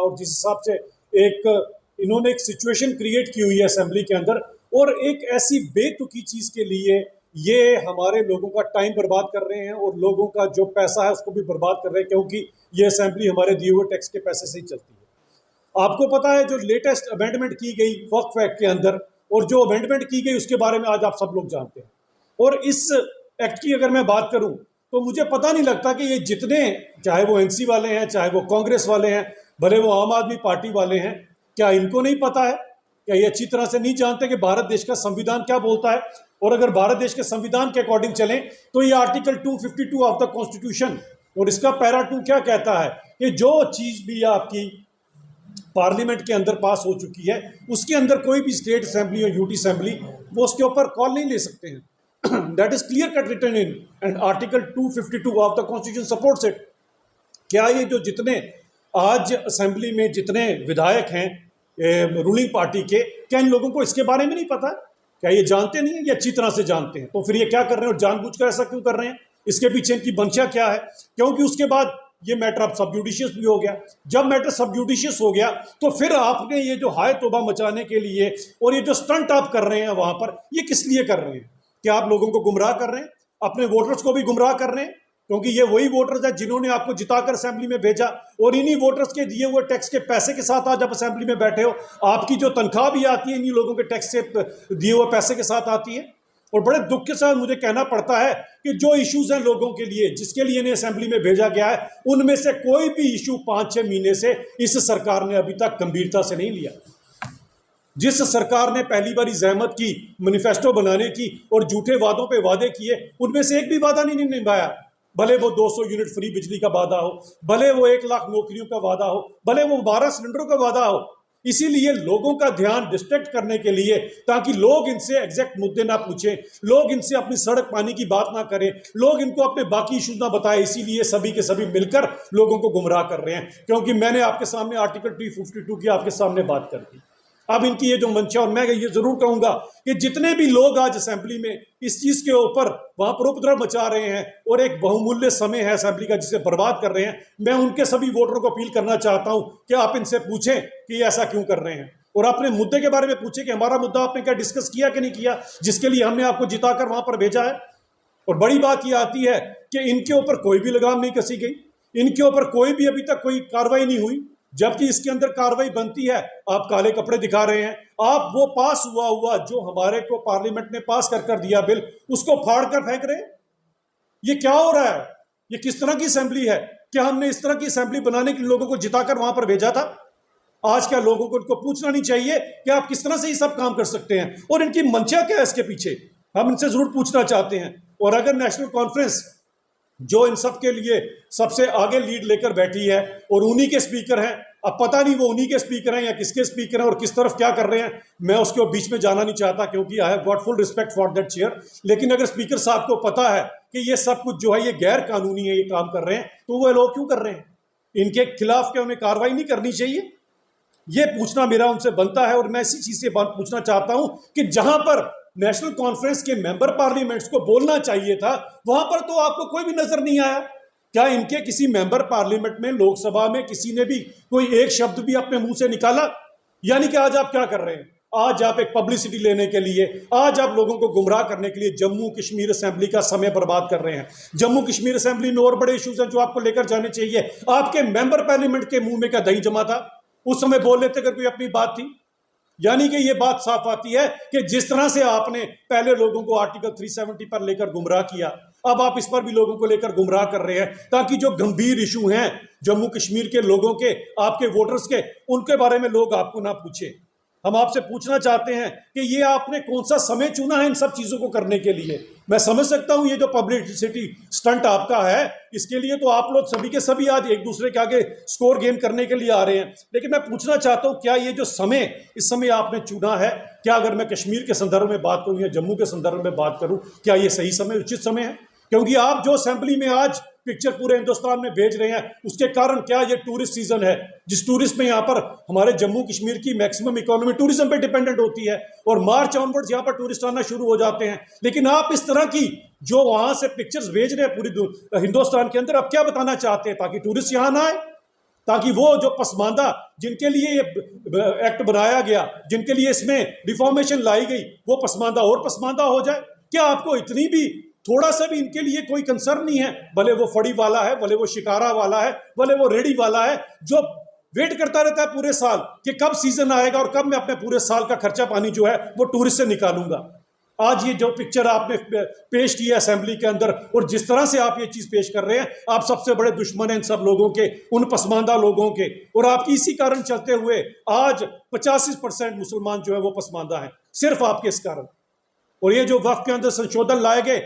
और जिस हिसाब से एक इन्होंने एक सिचुएशन क्रिएट की हुई है असेंबली के अंदर, और एक ऐसी बेतुकी चीज के लिए ये हमारे लोगों का टाइम बर्बाद कर रहे हैं और लोगों का जो पैसा है उसको भी बर्बाद कर रहे हैं, क्योंकि ये असेंबली हमारे दिए हुए टैक्स के पैसे से ही चलती है। आपको पता है जो लेटेस्ट अमेंडमेंट की गई वक्फ एक्ट के अंदर, और जो अमेंडमेंट की गई उसके बारे में आज आप सब लोग जानते हैं। और इस एक्ट की अगर मैं बात करूं तो मुझे पता नहीं लगता कि ये जितने, चाहे वो एनसी वाले हैं, चाहे वो कांग्रेस वाले हैं, भले वो आम आदमी पार्टी वाले हैं, क्या इनको नहीं पता है? क्या ये अच्छी तरह से नहीं जानते कि भारत देश का संविधान क्या बोलता है? और अगर भारत देश के संविधान के अकॉर्डिंग चलें तो ये आर्टिकल 252 ऑफ द कॉन्स्टिट्यूशन और इसका पैरा 2 क्या कहता है कि जो चीज भी आपकी पार्लियामेंट के अंदर पास हो चुकी है उसके अंदर कोई भी स्टेट असेंबली और यूटी असेंबली वो उसके ऊपर कॉल नहीं ले सकते हैं। That is clear cut written in and article 252 of the constitution supports it. क्या ये जो जितने आज असेंबली में जितने विधायक हैं रूलिंग पार्टी के, क्या इन लोगों को इसके बारे में नहीं पता? क्या ये जानते नहीं है? ये अच्छी तरह से जानते हैं। तो फिर ये क्या कर रहे हैं और जानबूझकर ऐसा क्यों कर रहे हैं? इसके पीछे इनकी मंशा क्या है? क्योंकि उसके बाद ये मैटर अब सब जुडिशियस भी हो गया। जब मैटर सब जुडिशियस हो गया तो फिर आपने ये जो हाय तौबा मचाने के लिए और ये जो स्टंट आप कर रहे हैं वहां पर, ये किस लिए कर रहे हैं? क्या आप लोगों को गुमराह कर रहे हैं? अपने वोटर्स को भी गुमराह कर रहे हैं? क्योंकि ये वही वोटर्स हैं जिन्होंने आपको जिताकर असेंबली में भेजा, और इन्हीं वोटर्स के दिए हुए टैक्स के पैसे के साथ आज आप असेंबली में बैठे हो। आपकी जो तनख्वाह भी आती है इन्हीं लोगों के टैक्स से दिए हुए पैसे के साथ आती है। और बड़े दुख के साथ मुझे कहना पड़ता है कि जो इश्यूज हैं लोगों के लिए, जिसके लिए इन्हें असेंबली में भेजा गया है, उनमें से कोई भी इशू 5-6 महीने से इस सरकार ने अभी तक गंभीरता से नहीं लिया। जिस सरकार ने पहली बारी जहमत की मैनिफेस्टो बनाने की और झूठे वादों पे वादे किए, उनमें से एक भी वादा नहीं निभाया। भले वो 200 यूनिट फ्री बिजली का वादा हो, भले वो 1 लाख नौकरियों का वादा हो, भले वो 12 सिलेंडरों का वादा हो। इसीलिए लोगों का ध्यान डिस्ट्रैक्ट करने के लिए, ताकि लोग इनसे एग्जैक्ट मुद्दे ना पूछें, लोग इनसे अपनी सड़क पानी की बात ना करें, लोग इनको अपने बाकी इश्यूज ना बताएं। इसीलिए सभी के सभी मिलकर लोगों को गुमराह कर रहे हैं। क्योंकि मैंने आपके सामने आर्टिकल 252 की आपके सामने बात कर दी। अब इनकी ये जो मंशा, और मैं ये जरूर कहूंगा कि जितने भी लोग आज असेंबली में इस चीज के ऊपर वहां पर उपद्रव मचा रहे हैं और एक बहुमूल्य समय है असेंबली का जिसे बर्बाद कर रहे हैं, मैं उनके सभी वोटरों को अपील करना चाहता हूं कि आप इनसे पूछें कि ऐसा क्यों कर रहे हैं, और अपने मुद्दे के बारे में पूछें कि हमारा मुद्दा आपने क्या डिस्कस किया कि नहीं किया, जिसके लिए हमने आपको जिताकर वहां पर भेजा है। और बड़ी बात यह आती है कि इनके ऊपर कोई भी लगाम नहीं कसी गई, इनके ऊपर कोई भी अभी तक कोई कार्रवाई नहीं हुई, जबकि इसके अंदर कार्रवाई बनती है। आप काले कपड़े दिखा रहे हैं। आप वो पास हुआ जो हमारे को पार्लियामेंट ने पास कर दिया बिल, उसको फाड़ कर फेंक रहे हैं। ये क्या हो रहा है? ये किस तरह की असेंबली है? क्या हमने इस तरह की असेंबली बनाने के लिए लोगों को जिताकर वहां पर भेजा था? आज क्या लोगों को इनको पूछना नहीं चाहिए कि आप किस तरह से ये सब काम कर सकते हैं और इनकी मंशा क्या है इसके पीछे? हम इनसे जरूर पूछना चाहते हैं। और अगर नेशनल कॉन्फ्रेंस जो इन सब के लिए सबसे आगे लीड लेकर बैठी है और उन्हीं के स्पीकर हैं, अब पता नहीं वो उन्हीं के स्पीकर हैं या किसके स्पीकर हैं और किस तरफ क्या कर रहे हैं, मैं उसके बीच में जाना नहीं चाहता, क्योंकि I have got full respect for that chair. लेकिन अगर स्पीकर साहब को पता है कि ये सब कुछ जो है ये गैर कानूनी है, ये काम कर रहे हैं, तो वो लोग क्यों कर रहे हैं? इनके खिलाफ क्या उन्हें कार्रवाई नहीं करनी चाहिए? ये पूछना मेरा उनसे बनता है। और मैं इसी चीज से पूछना चाहता हूं कि जहां पर नेशनल कॉन्फ्रेंस के मेंबर पार्लियामेंट्स को बोलना चाहिए था, वहां पर तो आपको कोई भी नजर नहीं आया। क्या इनके किसी मेंबर पार्लियामेंट में, लोकसभा में किसी ने भी कोई एक शब्द भी अपने मुंह से निकाला? यानी कि आज आप क्या कर रहे हैं? आज आप एक पब्लिसिटी लेने के लिए, आज आप लोगों को गुमराह करने के लिए जम्मू कश्मीर असेंबली का समय बर्बाद कर रहे हैं। जम्मू कश्मीर असेंबली में और बड़े इश्यूज हैं जो आपको लेकर जाने चाहिए। आपके मेंबर पार्लियामेंट के मुंह में क्या दही जमा था? उस समय बोल लेते अगर कोई अपनी बात थी। यानी कि ये बात साफ आती है कि जिस तरह से आपने पहले लोगों को आर्टिकल 370 पर लेकर गुमराह किया, अब आप इस पर भी लोगों को लेकर गुमराह कर रहे हैं, ताकि जो गंभीर इशू हैं जम्मू कश्मीर के लोगों के, आपके वोटर्स के, उनके बारे में लोग आपको ना पूछे। हम आपसे पूछना चाहते हैं कि ये आपने कौन सा समय चुना है इन सब चीजों को करने के लिए? मैं समझ सकता हूं ये जो पब्लिसिटी स्टंट आपका है, इसके लिए तो आप लोग सभी के सभी आज एक दूसरे के आगे स्कोर गेम करने के लिए आ रहे हैं। लेकिन मैं पूछना चाहता हूं, क्या ये जो समय, इस समय आपने चुना है, क्या अगर मैं कश्मीर के संदर्भ में बात करूं या जम्मू के संदर्भ में बात करूं, क्या ये सही समय, उचित समय है? क्योंकि आप जो असेंबली में आज पिक्चर पूरे हिंदुस्तान में भेज रहे हैं, उसके कारण क्या ये टूरिस्ट सीजन है, जिस टूरिस्ट में यहाँ पर हमारे जम्मू कश्मीर की मैक्सिमम इकोनॉमी टूरिज्म पे डिपेंडेंट होती है, और मार्च ऑनवर्ड्स यहाँ पर टूरिस्ट आना शुरू हो जाते हैं। लेकिन आप इस तरह की जो वहां से पिक्चर्स भेज रहे हैं पूरी हिंदुस्तान के अंदर, आप क्या बताना चाहते हैं? ताकि टूरिस्ट यहाँ ना आए, ताकि वो जो पसमानदा जिनके लिए ये एक्ट बनाया गया, जिनके लिए इसमें रिफॉर्मेशन लाई गई, वो पसमानदा और पसमानदा हो जाए। क्या आपको इतनी भी, थोड़ा सा भी इनके लिए कोई कंसर्न नहीं है? भले वो फड़ी वाला है, भले वो शिकारा वाला है, भले वो रेडी वाला है, जो वेट करता रहता है पूरे साल कि कब सीजन आएगा और कब मैं अपने पूरे साल का खर्चा पानी जो है वो टूरिस्ट से निकालूंगा। आज ये जो पिक्चर आपने पेश की है असेंबली के अंदर, और जिस तरह से आप ये चीज पेश कर रहे हैं, आप सबसे बड़े दुश्मन हैं इन सब लोगों के, उन पसमानदा लोगों के। और आपकी इसी कारण चलते हुए आज 85% मुसलमान जो है वो पसमानदा हैं, सिर्फ आपके इस कारण। और ये जो वक्फ के अंदर संशोधन लाए गए,